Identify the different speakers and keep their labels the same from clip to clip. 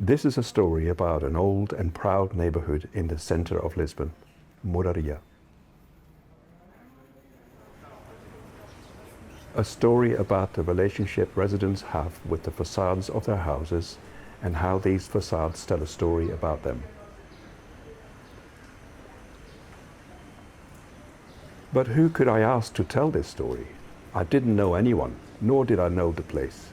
Speaker 1: This is a story about an old and proud neighborhood in the center of Lisbon, Moraria. A story about the relationship residents have with the facades of their houses and how these facades tell a story about them. But who could I ask to tell this story? I didn't know anyone, nor did I know the place.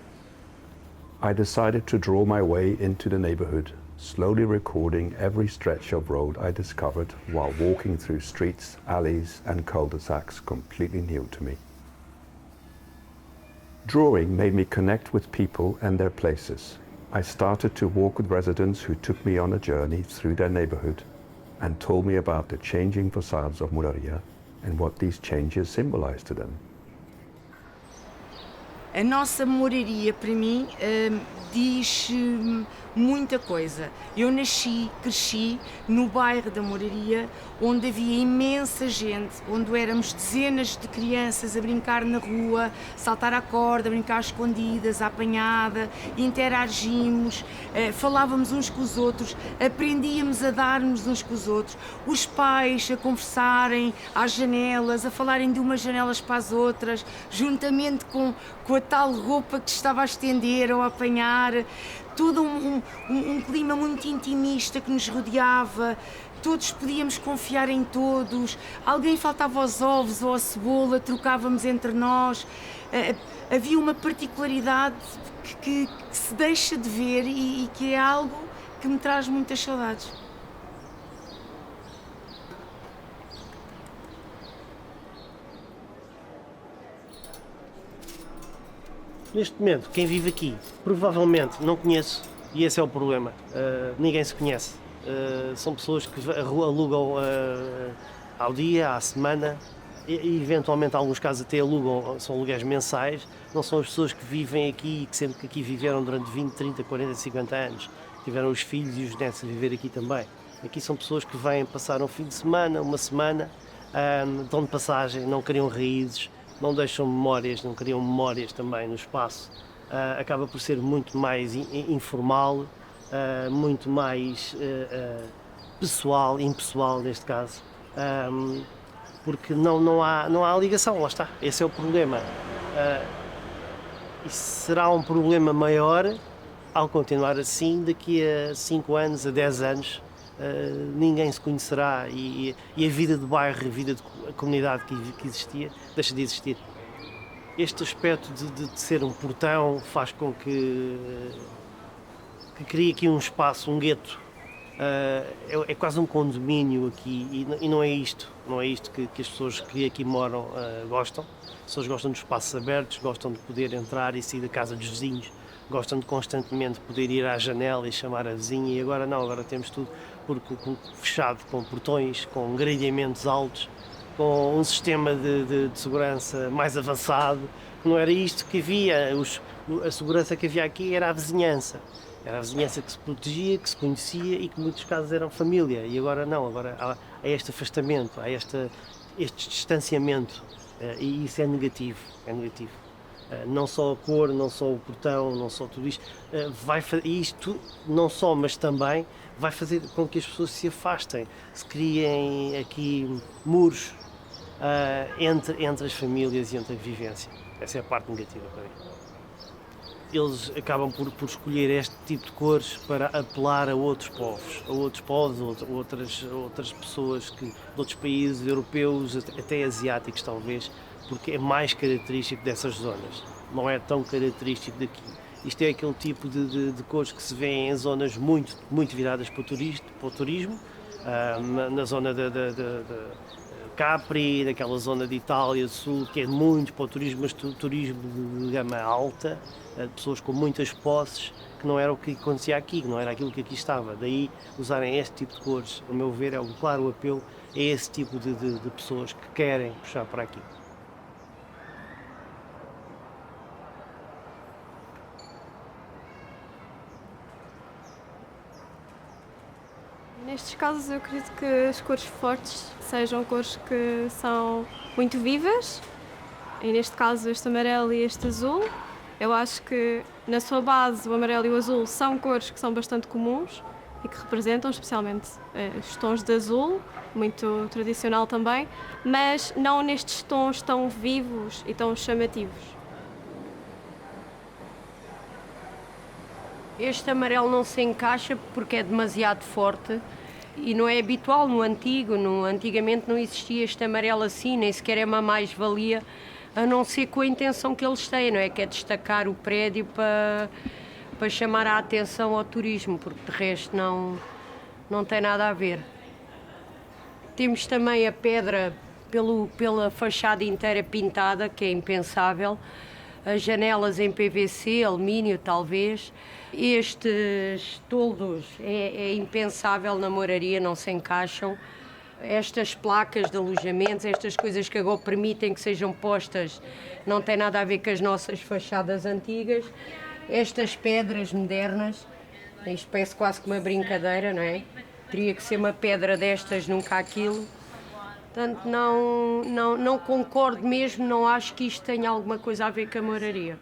Speaker 1: I decided to draw my way into the neighborhood, slowly recording every stretch of road I discovered while walking through streets, alleys, and cul-de-sacs completely new to me. Drawing made me connect with people and their places. I started to walk with residents who took me on a journey through their neighborhood and told me about the changing facades of Moraria and what these changes symbolize to them.
Speaker 2: A nossa moraria, para mim, diz muita coisa. Eu nasci, cresci no bairro da Moraria, onde havia imensa gente, onde éramos dezenas de crianças a brincar na rua, saltar à corda, brincar às escondidas, à apanhada, interagimos, falávamos uns com os outros, aprendíamos a dar-nos uns com os outros, os pais a conversarem às janelas, a falarem de umas janelas para as outras, juntamente com a tal roupa que estava a estender ou a apanhar, todo um clima muito intimista que nos rodeava, todos podíamos confiar em todos, alguém faltava aos ovos ou à cebola, trocávamos entre nós, havia uma particularidade que se deixa de ver e que é algo que me traz muitas saudades.
Speaker 3: Neste momento, quem vive aqui, provavelmente não conheço, e esse é o problema. Ninguém se conhece. São pessoas que alugam ao dia, à semana, e eventualmente, em alguns casos, até alugam, são aluguéis mensais. Não são as pessoas que vivem aqui e que sempre que aqui viveram durante 20, 30, 40, 50 anos. Tiveram os filhos e os netos a viver aqui também. Aqui são pessoas que vêm passar um fim de semana, uma semana, dão de passagem, não criam raízes, não deixam memórias, não criam memórias também no espaço. Acaba por ser muito mais informal, muito mais pessoal, impessoal neste caso, porque não há ligação, lá está, esse é o problema. E será um problema maior ao continuar assim daqui a 5 anos, a 10 anos, ninguém se conhecerá e a vida de bairro, a vida de comunidade que existia, deixa de existir. Este aspecto de ser um portão faz com que crie aqui um espaço, um gueto. É quase um condomínio aqui e não é isto que as pessoas que aqui moram gostam. As pessoas gostam de espaços abertos, gostam de poder entrar e sair da casa dos vizinhos, gostam de constantemente poder ir à janela e chamar a vizinha, e agora não, agora temos tudo fechado, com portões, com gradeamentos altos, com um sistema de segurança mais avançado. Não era isto que havia, a segurança que havia aqui era a vizinhança. Era a vizinhança que se protegia, que se conhecia e que em muitos casos eram família. E agora não, agora há este afastamento, há este distanciamento, e isso é negativo, Não só a cor, não só o portão, não só tudo isto, isto não só, mas também vai fazer com que as pessoas se afastem, se criem aqui muros entre as famílias e entre a vivência. Essa é a parte negativa para mim. Eles acabam por escolher este tipo de cores para apelar a outros povos, outras pessoas de outros países europeus, até asiáticos talvez, porque é mais característico dessas zonas, não é tão característico daqui. Isto é aquele tipo de cores que se vê em zonas muito, muito viradas para o turismo, na zona de Capri, naquela zona de Itália Sul, que é muito para o turismo, mas turismo de gama alta, de pessoas com muitas posses, que não era o que acontecia aqui, que não era aquilo que aqui estava. Daí usarem este tipo de cores, a meu ver, é um claro apelo a esse tipo de pessoas que querem puxar para aqui.
Speaker 4: Nestes casos eu acredito que as cores fortes sejam cores que são muito vivas, e neste caso este amarelo e este azul Eu acho que, na sua base, o amarelo e o azul são cores que são bastante comuns e que representam especialmente os tons de azul, muito tradicional também, mas não nestes tons tão vivos e tão chamativos.
Speaker 5: Este amarelo não se encaixa porque é demasiado forte e não é habitual no antigo. Antigamente não existia este amarelo assim, nem sequer é uma mais-valia, a não ser com a intenção que eles têm, não é? Que é destacar o prédio para chamar a atenção ao turismo, porque de resto não tem nada a ver. Temos também a pedra pela fachada inteira pintada, que é impensável. As janelas em PVC, alumínio talvez. Estes toldos é impensável na moraria, não se encaixam. Estas placas de alojamentos, estas coisas que agora permitem que sejam postas, não tem nada a ver com as nossas fachadas antigas. Estas pedras modernas, isto parece quase que uma brincadeira, não é? Teria que ser uma pedra destas, nunca aquilo. Portanto, não concordo mesmo, não acho que isto tenha alguma coisa a ver com a moraria.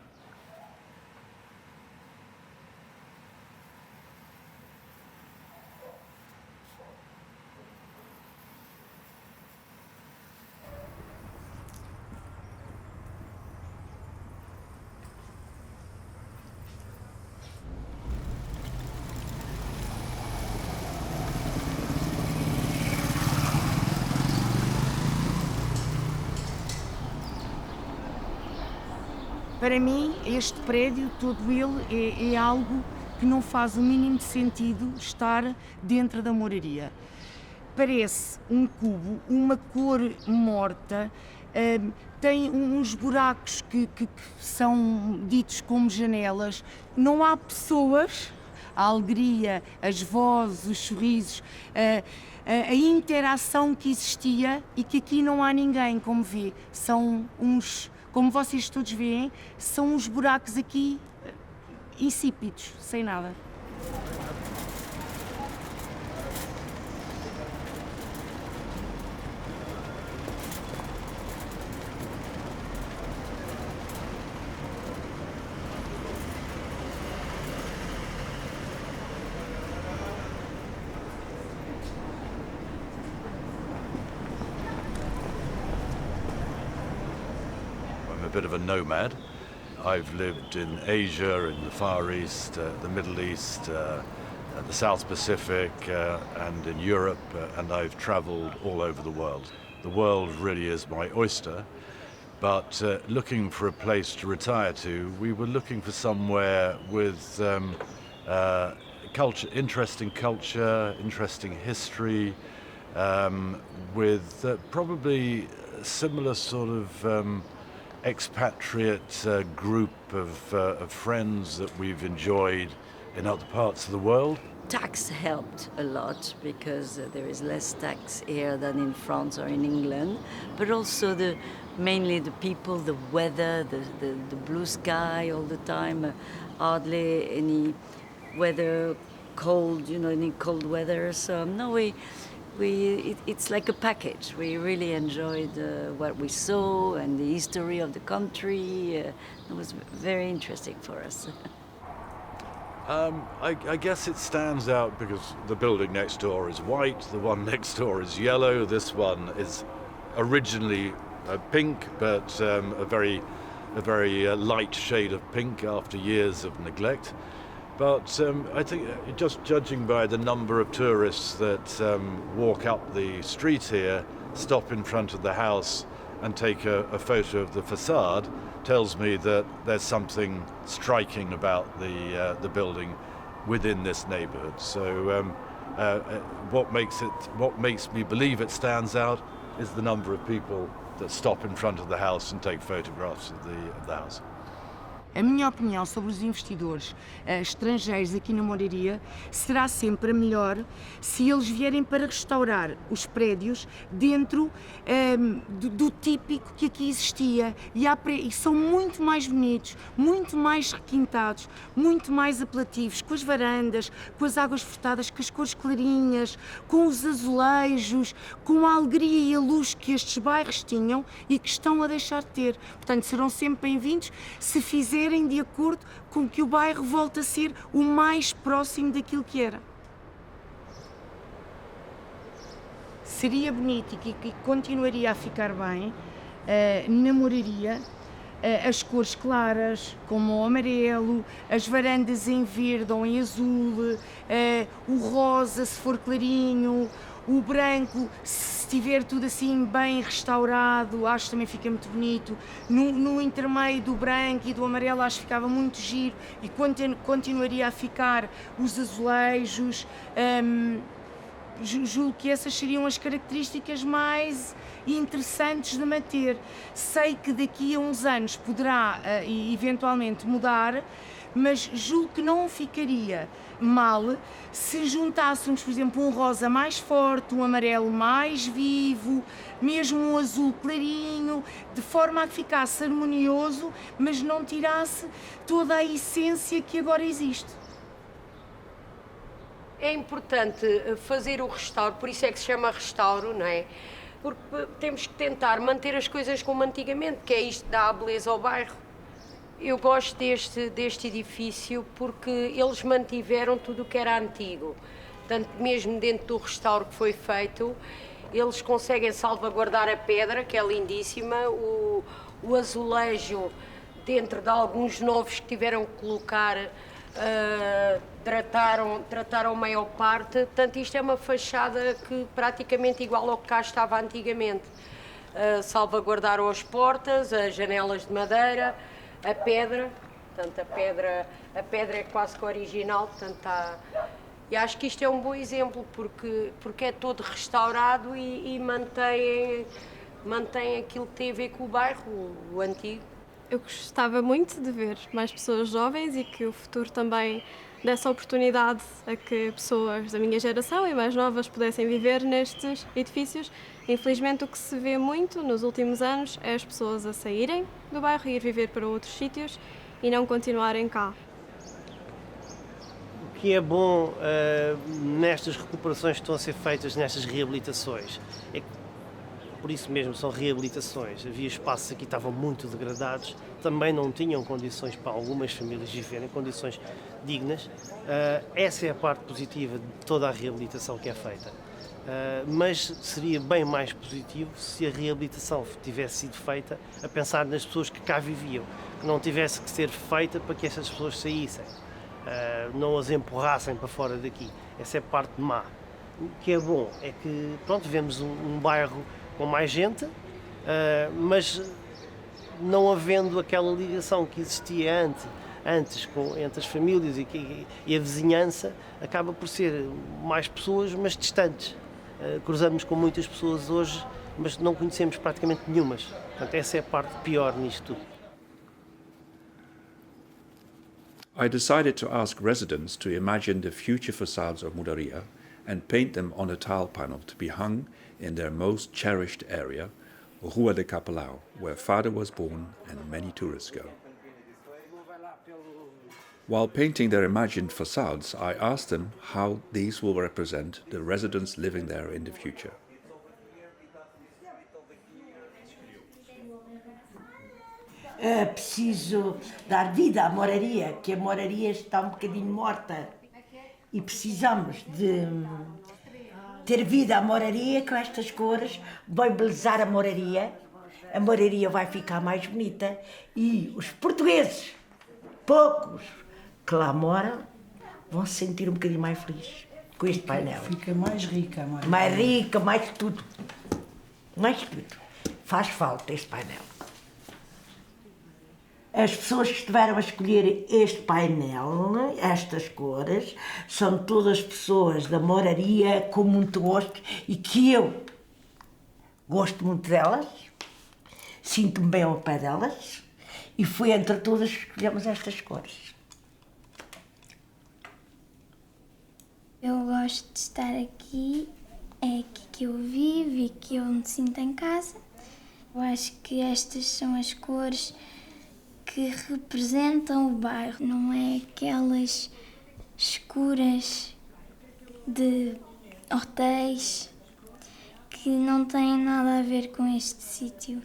Speaker 2: Para mim, este prédio, todo ele, é algo que não faz o mínimo de sentido estar dentro da moraria. Parece um cubo, uma cor morta, tem uns buracos que são ditos como janelas, não há pessoas, a alegria, as vozes, os sorrisos, a interação que existia e que aqui não há ninguém, como vê, são uns... Como vocês todos veem, são uns buracos aqui insípidos, sem nada.
Speaker 6: A bit of a nomad. I've lived in Asia, in the Far East, the Middle East, the South Pacific, and in Europe, and I've travelled all over the world. The world really is my oyster, but looking for a place to retire to, we were looking for somewhere with interesting culture, interesting history, with probably a similar sort of expatriate group of friends that we've enjoyed in other parts of the world.
Speaker 7: Tax helped a lot because there is less tax here than in France or in England, but also mainly the people, the weather, the blue sky all the time, hardly any weather, cold, any cold weather. So no, it's like a package. We really enjoyed what we saw and the history of the country. It was very interesting for us.
Speaker 6: I guess it stands out because the building next door is white, the one next door is yellow, this one is originally pink, but a very light shade of pink after years of neglect. But I think just judging by the number of tourists that walk up the street here, stop in front of the house and take a photo of the facade, tells me that there's something striking about the building within this neighbourhood. So what makes me believe it stands out is the number of people that stop in front of the house and take photographs of the house.
Speaker 2: A minha opinião sobre os investidores estrangeiros aqui na moraria será sempre a melhor se eles vierem para restaurar os prédios dentro do típico que aqui existia. E são muito mais bonitos, muito mais requintados, muito mais apelativos, com as varandas, com as águas furtadas, com as cores clarinhas, com os azulejos, com a alegria e a luz que estes bairros tinham e que estão a deixar de ter. Portanto, serão sempre bem-vindos se fizerem estiverem de acordo com que o bairro volte a ser o mais próximo daquilo que era. Seria bonito e que continuaria a ficar bem na moraria as cores claras, como o amarelo, as varandas em verde ou em azul, o rosa se for clarinho, o branco, se estiver tudo assim bem restaurado, acho que também fica muito bonito. No intermeio do branco e do amarelo acho que ficava muito giro e continuaria a ficar os azulejos. Julgo que essas seriam as características mais interessantes de manter. Sei que daqui a uns anos poderá eventualmente mudar, mas julgo que não ficaria mal se juntássemos, por exemplo, um rosa mais forte, um amarelo mais vivo, mesmo um azul clarinho, de forma a que ficasse harmonioso, mas não tirasse toda a essência que agora existe.
Speaker 5: É importante fazer o restauro, por isso é que se chama restauro, não é? Porque temos que tentar manter as coisas como antigamente, que é isto que dá a beleza ao bairro. Eu gosto deste edifício porque eles mantiveram tudo o que era antigo. Portanto, mesmo dentro do restauro que foi feito, eles conseguem salvaguardar a pedra, que é lindíssima, o azulejo, dentro de alguns novos que tiveram que colocar, trataram a maior parte. Portanto, isto é uma fachada que praticamente igual ao que cá estava antigamente. Salvaguardaram as portas, as janelas de madeira, a pedra. Portanto, a pedra é quase que original. Portanto, e acho que isto é um bom exemplo porque é todo restaurado e mantém aquilo que tem a ver com o bairro, o antigo.
Speaker 4: Eu gostava muito de ver mais pessoas jovens e que o futuro também desse oportunidade a que pessoas da minha geração e mais novas pudessem viver nestes edifícios. Infelizmente, o que se vê muito nos últimos anos é as pessoas a saírem do bairro e ir viver para outros sítios e não continuarem cá.
Speaker 3: O que é bom nestas recuperações que estão a ser feitas, nestas reabilitações, é que por isso mesmo são reabilitações. Havia espaços aqui que estavam muito degradados, também não tinham condições para algumas famílias viverem, condições dignas. Essa é a parte positiva de toda a reabilitação que é feita. Mas seria bem mais positivo se a reabilitação tivesse sido feita a pensar nas pessoas que cá viviam, que não tivesse que ser feita para que essas pessoas saíssem, não as empurrassem para fora daqui. Essa é a parte má. O que é bom é que, pronto, vemos um bairro com mais gente, mas não havendo aquela ligação que existia antes entre as famílias e a vizinhança, acaba por ser mais pessoas, mas distantes. Cruzamos com muitas pessoas hoje, mas não conhecemos praticamente nenhumas. Portanto, essa é a parte pior nisto tudo.
Speaker 1: I decided to ask residents to imagine the future facades of Mudaria and paint them on a tile panel to be hung in their most cherished area, Rua de Capelão, where Father was born and many tourists go. While painting their imagined facades, I asked them how these will represent the residents living there in the future.
Speaker 8: É preciso dar vida à moraria, que a moraria está um bocadinho morta e precisamos de ter vida à moraria com estas cores, vai belezar a moraria vai ficar mais bonita e os portugueses, poucos que lá moram, vão se sentir um bocadinho mais felizes com este painel.
Speaker 9: Fica mais rica.
Speaker 8: Mais rica, mais tudo. Mais tudo. Faz falta este painel. As pessoas que estiveram a escolher este painel, estas cores, são todas pessoas da moraria com muito gosto e que eu gosto muito delas, sinto-me bem ao pé delas e foi entre todas que escolhemos estas cores.
Speaker 10: Eu gosto de estar aqui, é aqui que eu vivo e que eu me sinto em casa. Eu acho que estas são as cores que representam o bairro, não é aquelas escuras de hotéis que não têm nada a ver com este sítio.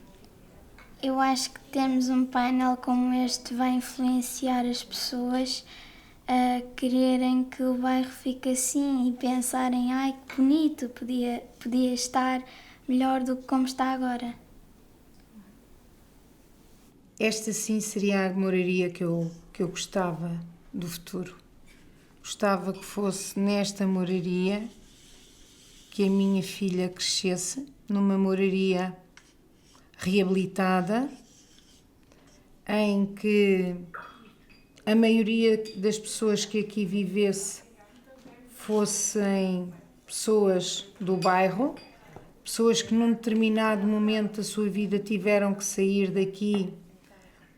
Speaker 10: Eu acho que termos um painel como este vai influenciar as pessoas a quererem que o bairro fique assim e pensarem, ai que bonito, podia estar melhor do que como está agora.
Speaker 9: Esta sim seria a moraria que eu gostava do futuro. Gostava que fosse nesta moraria que a minha filha crescesse, numa moraria reabilitada, em que a maioria das pessoas que aqui vivesse fossem pessoas do bairro, pessoas que num determinado momento da sua vida tiveram que sair daqui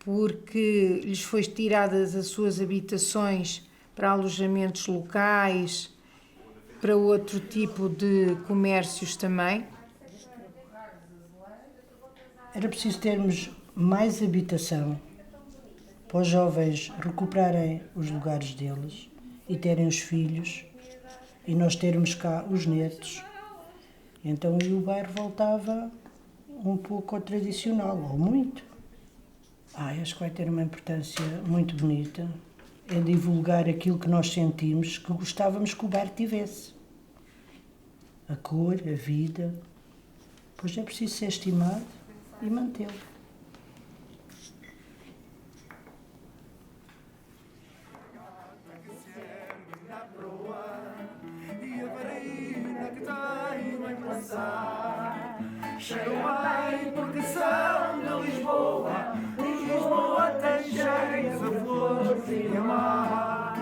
Speaker 9: porque lhes foi tiradas as suas habitações para alojamentos locais, para outro tipo de comércios também.
Speaker 11: Era preciso termos mais habitação para os jovens recuperarem os lugares deles e terem os filhos e nós termos cá os netos. Então o bairro voltava um pouco ao tradicional, ou muito. Acho que vai ter uma importância muito bonita. É divulgar aquilo que nós sentimos, que gostávamos que o bairro tivesse. A cor, a vida. Pois é preciso ser estimado e mantê-lo.
Speaker 12: Chegam bem porque são de Lisboa, Lisboa tem cheios de flores e amar.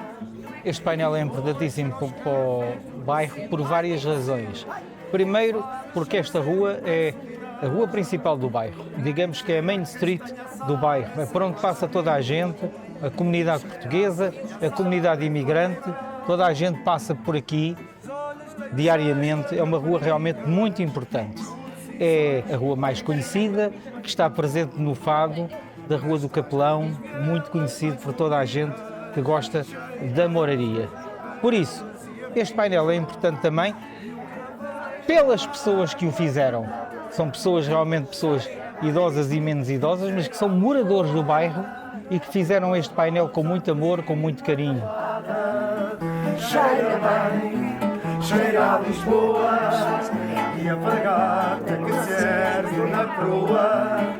Speaker 13: Este painel é importantíssimo para o bairro por várias razões. Primeiro, porque esta rua é a rua principal do bairro. Digamos que é a Main Street do bairro. É por onde passa toda a gente, a comunidade portuguesa, a comunidade imigrante, toda a gente passa por aqui diariamente. É uma rua realmente muito importante. É a rua mais conhecida, que está presente no fado da Rua do Capelão, muito conhecido por toda a gente que gosta da moraria. Por isso, este painel é importante também pelas pessoas que o fizeram. São pessoas, realmente pessoas idosas e menos idosas, mas que são moradores do bairro e que fizeram este painel com muito amor, com muito carinho.
Speaker 12: Cheira bem, cheira a Lisboa, e a fragata que serve na proa.